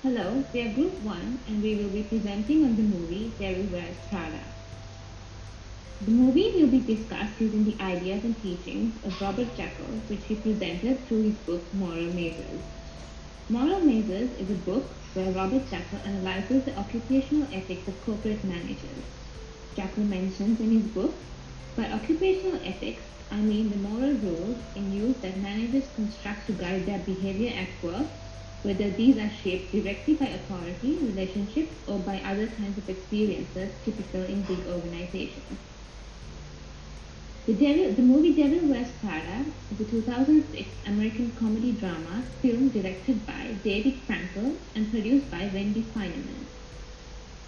Hello, we are Group 1 and we will be presenting on the movie Devil Wears Prada. The movie will be discussed using the ideas and teachings of Robert Jekyll, which he presented through his book Moral Mazes. Moral Mazes is a book where Robert Jekyll analyzes the occupational ethics of corporate managers. Jekyll mentions in his book, by occupational ethics, I mean the moral rules in use that managers construct to guide their behavior at work, whether these are shaped directly by authority, relationships, or by other kinds of experiences typical in big organizations. The movie Devil Wears Prada is a 2006 American comedy drama film directed by David Frankel and produced by Wendy Finerman.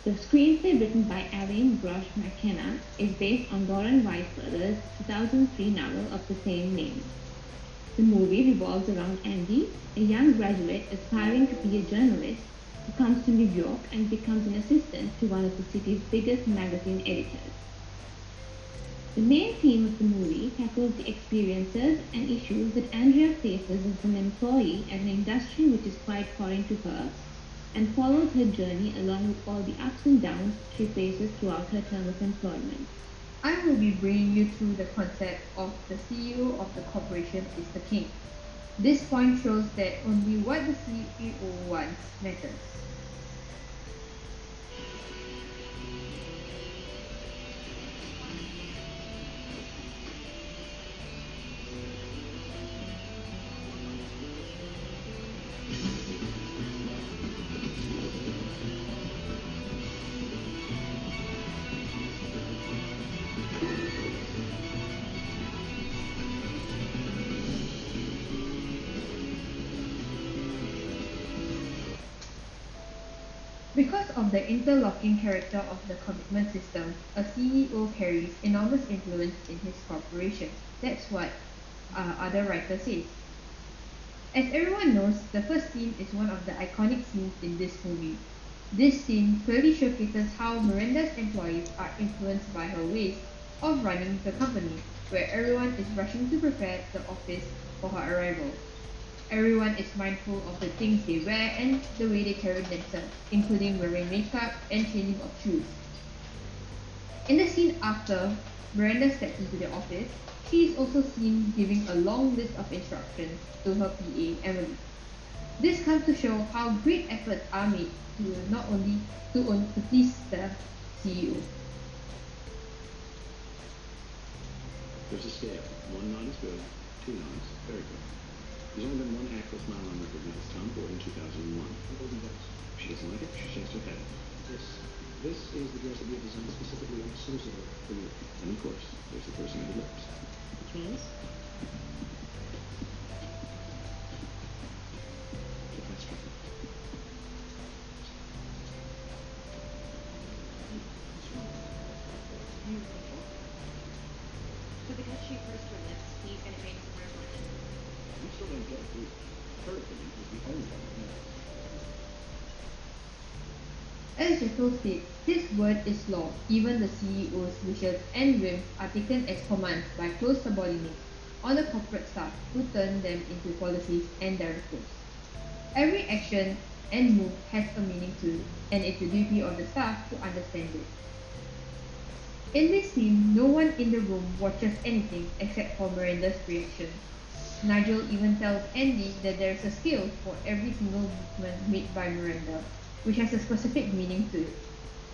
The screenplay written by Aline Brosh McKenna is based on Lauren Weisberger's 2003 novel of the same name. The movie revolves around Andy, a young graduate aspiring to be a journalist who comes to New York and becomes an assistant to one of the city's biggest magazine editors. The main theme of the movie tackles the experiences and issues that Andrea faces as an employee at an industry which is quite foreign to her, and follows her journey along with all the ups and downs she faces throughout her term of employment. I will be bringing you through the concept of the CEO of the corporation is the king. This point shows that only what the CEO wants matters. Because of the interlocking character of the commitment system, a CEO carries enormous influence in his corporation. That's what other writer says. As everyone knows, the first scene is one of the iconic scenes in this movie. This scene clearly showcases how Miranda's employees are influenced by her ways of running the company, where everyone is rushing to prepare the office for her arrival. Everyone is mindful of the things they wear and the way they carry themselves, including wearing makeup and changing of shoes. In the scene after Miranda steps into the office, she is also seen giving a long list of instructions to her PA Emily. This comes to show how great efforts are made to not only to please the CEO. There's a scale. 1 nod is good, 2 nods, very good. There's only been one actual smile on record, and that's Tom Ford in 2001. She doesn't like it, she shakes her head. This is the dress that we have designed specifically and exclusively for you. And of course, there's the pursing of the lips. Which means That's true. so because she pursed her lips, he's gonna make some more money. You still don't get it. Her opinion is the only one that matters. As Jekyll states, his word is law. Even the CEO's wishes and whims are taken as commands by close subordinates on the corporate staff who turn them into policies and directives. Every action and move has a meaning to it, and it's the duty of the staff to understand it. In this scene, no one in the room watches anything except for Miranda's reaction. Nigel even tells Andy that there is a scale for every single movement made by Miranda, which has a specific meaning to it.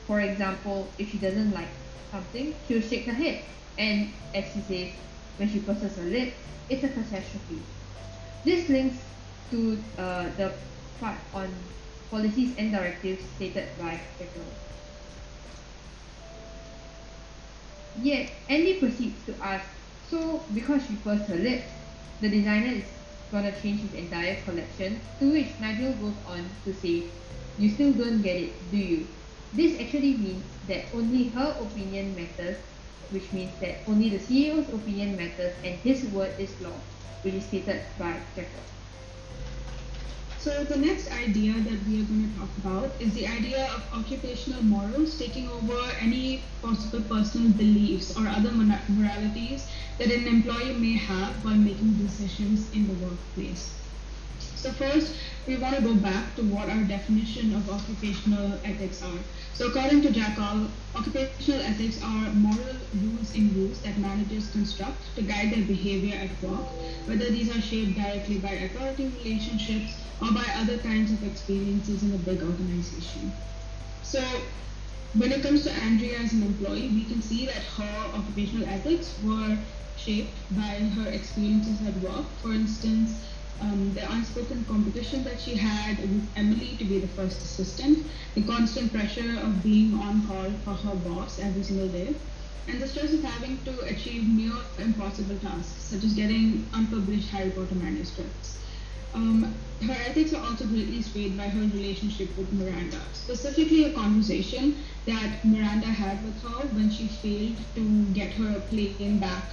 For example, if she doesn't like something, she'll shake her head, and as he says, when she purses her lips, it's a catastrophe. This links to the part on policies and directives stated by Jekyll. Yet, Andy proceeds to ask, so because she pursed her lips, the designer is gonna change his entire collection, to which Nigel goes on to say, you still don't get it, do you? This actually means that only her opinion matters, which means that only the CEO's opinion matters and his word is law, which is stated by Jekyll. So the next idea that we are going to talk about is the idea of occupational morals taking over any possible personal beliefs or other moralities that an employee may have while making decisions in the workplace. So first, we want to go back to what our definition of occupational ethics are. So according to Jackal, occupational ethics are moral rules in use that managers construct to guide their behavior at work, whether these are shaped directly by authority relationships or by other kinds of experiences in a big organization. So when it comes to Andrea as an employee, we can see that her occupational ethics were shaped by her experiences at work. For instance, the unspoken competition that she had with Emily to be the first assistant, the constant pressure of being on call for her boss every single day, and the stress of having to achieve near impossible tasks, such as getting unpublished Harry Potter manuscripts. Her ethics are also greatly swayed by her relationship with Miranda, specifically a conversation that Miranda had with her when she failed to get her plane back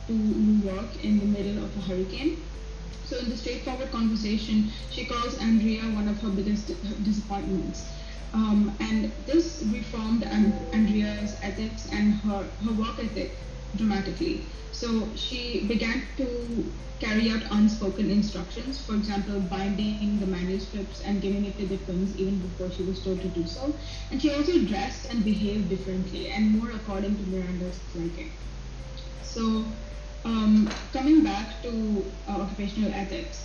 to New York in the middle of a hurricane. So, in the straightforward conversation, she calls Andrea one of her biggest disappointments. And this reformed Andrea's ethics and her work ethic dramatically. So she began to carry out unspoken instructions, for example, binding the manuscripts and giving it to the twins even before she was told to do so. And she also dressed and behaved differently and more according to Miranda's liking. So, coming back to occupational ethics,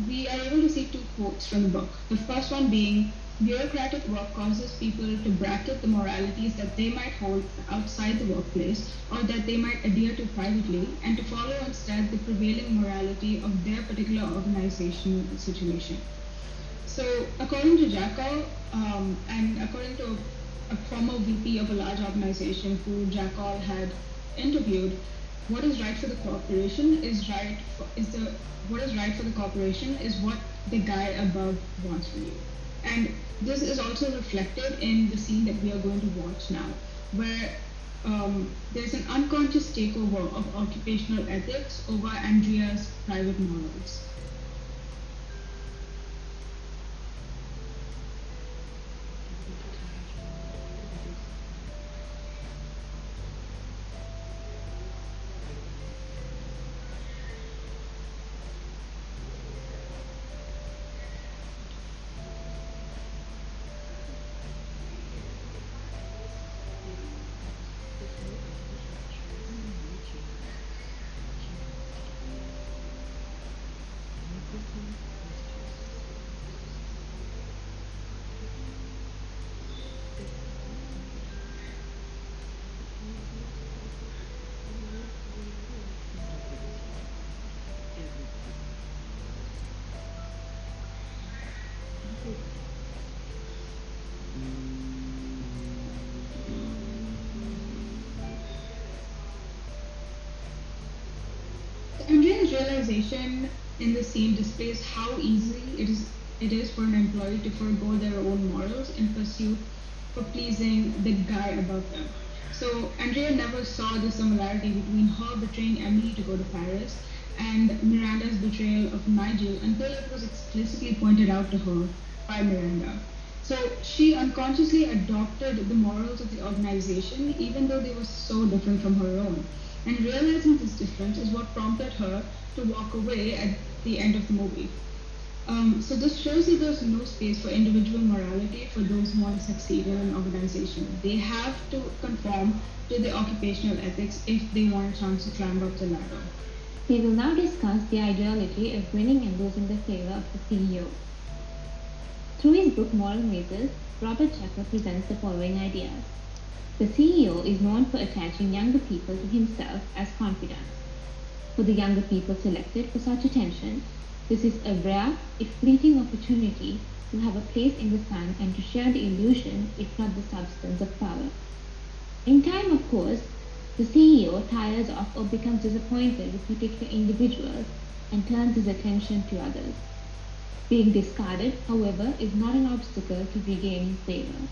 we are able to see two quotes from the book. The first one being, bureaucratic work causes people to bracket the moralities that they might hold outside the workplace or that they might adhere to privately, and to follow instead the prevailing morality of their particular organizational situation. So, according to Jackal, and according to a former VP of a large organization who Jackal had interviewed, what is right for the corporation is right for, is the what is right for the corporation is what the guy above wants for you. And this is also reflected in the scene that we are going to watch now, where there's an unconscious takeover of occupational ethics over Andrea's private morals. Andrea's realization in the scene displays how easily it is for an employee to forego their own morals in pursuit for pleasing the guy above them. So Andrea never saw the similarity between her betraying Emily to go to Paris and Miranda's betrayal of Nigel until it was explicitly pointed out to her by Miranda. So she unconsciously adopted the morals of the organization, even though they were so different from her own. And realizing this difference is what prompted her to walk away at the end of the movie. So this shows that there's no space for individual morality for those who want to succeed in an organization. They have to conform to the occupational ethics if they want a chance to climb up the ladder. We will now discuss the ideology of winning and losing the favor of the CEO. Through his book Moral Mazes, Robert Tucker presents the following ideas. The CEO is known for attaching younger people to himself as confidants. For the younger people selected for such attention, this is a rare, if fleeting opportunity to have a place in the sun and to share the illusion, if not the substance, of power. In time, of course, the CEO tires of or becomes disappointed with particular individuals and turns his attention to others. Being discarded, however, is not an obstacle to regaining favor.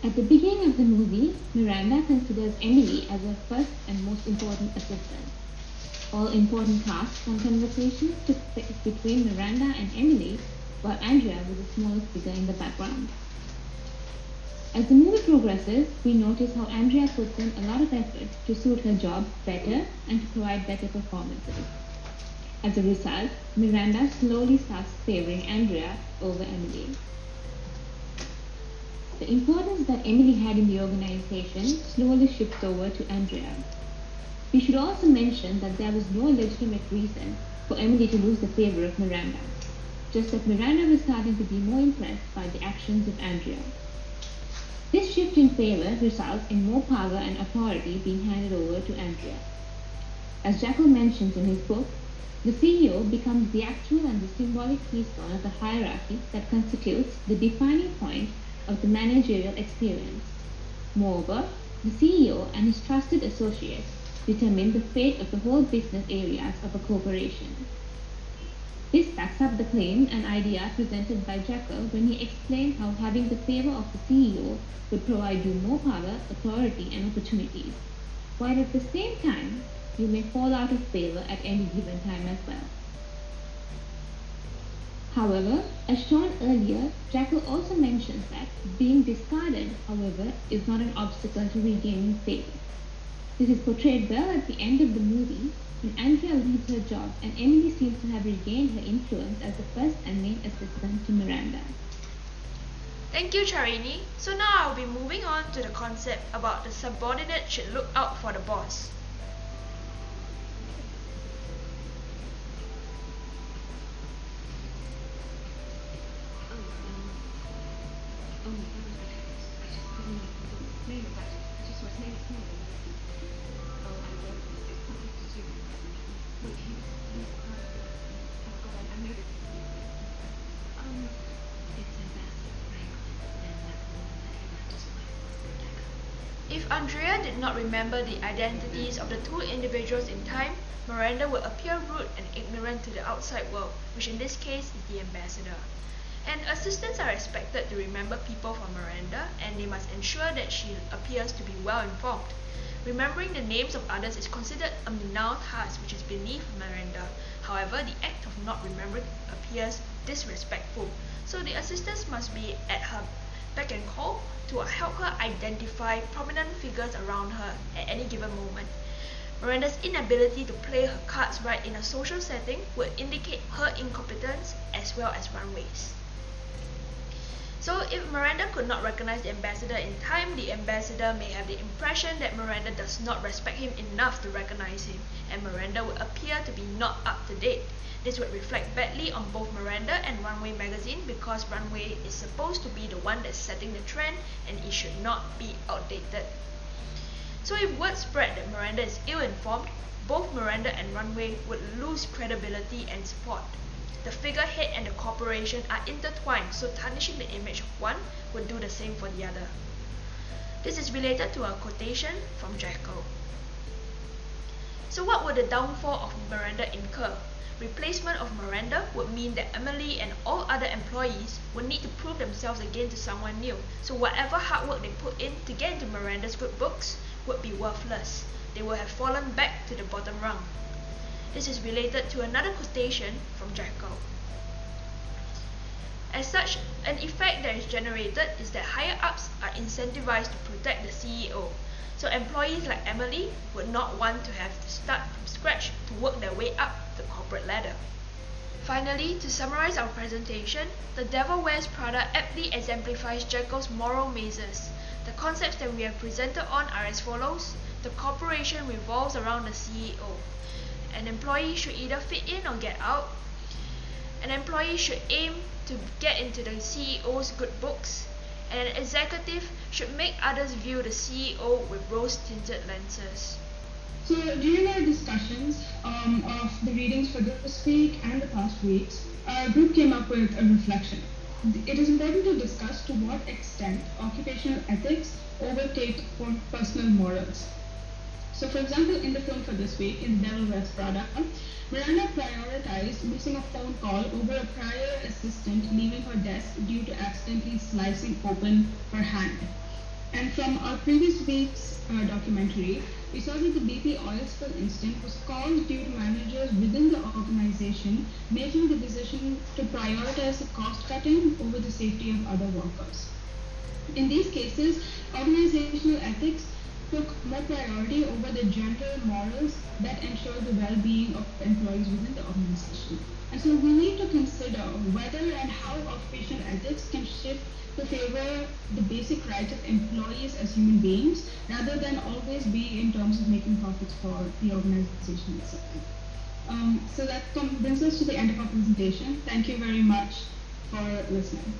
At the beginning of the movie, Miranda considers Emily as her first and most important assistant. All important tasks and conversations took place between Miranda and Emily, while Andrea was the smallest figure in the background. As the movie progresses, we notice how Andrea puts in a lot of effort to suit her job better and to provide better performances. As a result, Miranda slowly starts favoring Andrea over Emily. The importance that Emily had in the organization slowly shifts over to Andrea. We should also mention that there was no legitimate reason for Emily to lose the favor of Miranda, just that Miranda was starting to be more impressed by the actions of Andrea. This shift in favor results in more power and authority being handed over to Andrea. As Jackal mentions in his book, the CEO becomes the actual and the symbolic keystone of the hierarchy that constitutes the defining point of the managerial experience. Moreover, the CEO and his trusted associates determine the fate of the whole business areas of a corporation. This backs up the claim and idea presented by Jackal when he explained how having the favor of the CEO would provide you more power, authority, and opportunities, while at the same time, you may fall out of favor at any given time as well. However, as shown earlier, Jackal also mentions that being discarded, however, is not an obstacle to regaining favor. This is portrayed well at the end of the movie when Andrea leaves her job and Emily seems to have regained her influence as the first and main assistant to Miranda. Thank you, Charini. So now I'll be moving on to the concept about the subordinate should look out for the boss. If Andrea did not remember the identities of the two individuals in time, Miranda would appear rude and ignorant to the outside world, which in this case is the ambassador. And assistants are expected to remember people for Miranda, and they must ensure that she appears to be well informed. Remembering the names of others is considered a menial task which is beneath Miranda. However, the act of not remembering appears disrespectful, so the assistants must be at her beck and call to help her identify prominent figures around her at any given moment. Miranda's inability to play her cards right in a social setting would indicate her incompetence as well as runways. So if Miranda could not recognize the ambassador in time, the ambassador may have the impression that Miranda does not respect him enough to recognize him, and Miranda would appear to be not up to date. This would reflect badly on both Miranda and Runway magazine because Runway is supposed to be the one that's setting the trend and it should not be outdated. So if word spread that Miranda is ill-informed, both Miranda and Runway would lose credibility and support. The figurehead and the corporation are intertwined, so tarnishing the image of one would do the same for the other. This is related to a quotation from Jackal. So what would the downfall of Miranda incur? Replacement of Miranda would mean that Emily and all other employees would need to prove themselves again to someone new, so whatever hard work they put in to get into Miranda's good books would be worthless. They would have fallen back to the bottom rung. This is related to another quotation from Jackal. As such, an effect that is generated is that higher-ups are incentivized to protect the CEO. So employees like Emily would not want to have to start from scratch to work their way up the corporate ladder. Finally, to summarize our presentation, The Devil Wears Prada aptly exemplifies Jackal's moral mazes. The concepts that we have presented on are as follows. The corporation revolves around the CEO. An employee should either fit in or get out. An employee should aim to get into the CEO's good books. And an executive should make others view the CEO with rose-tinted lenses. So during our discussions of the readings for this week and the past weeks, our group came up with a reflection. It is important to discuss to what extent occupational ethics overtake for personal morals. So for example, in the film for this week, in The Devil Wears Prada, Miranda prioritized missing a phone call over a prior assistant leaving her desk due to accidentally slicing open her hand. And from our previous week's documentary, we saw that the BP oil spill incident was caused due to managers within the organization making the decision to prioritize the cost cutting over the safety of other workers. In these cases, organizational ethics took more priority over the general morals that ensure the well-being of employees within the organization. And so we need to consider whether and how occupational ethics can shift to favor the basic rights of employees as human beings rather than always be in terms of making profits for the organization itself. So that brings us to the end of our presentation. Thank you very much for listening.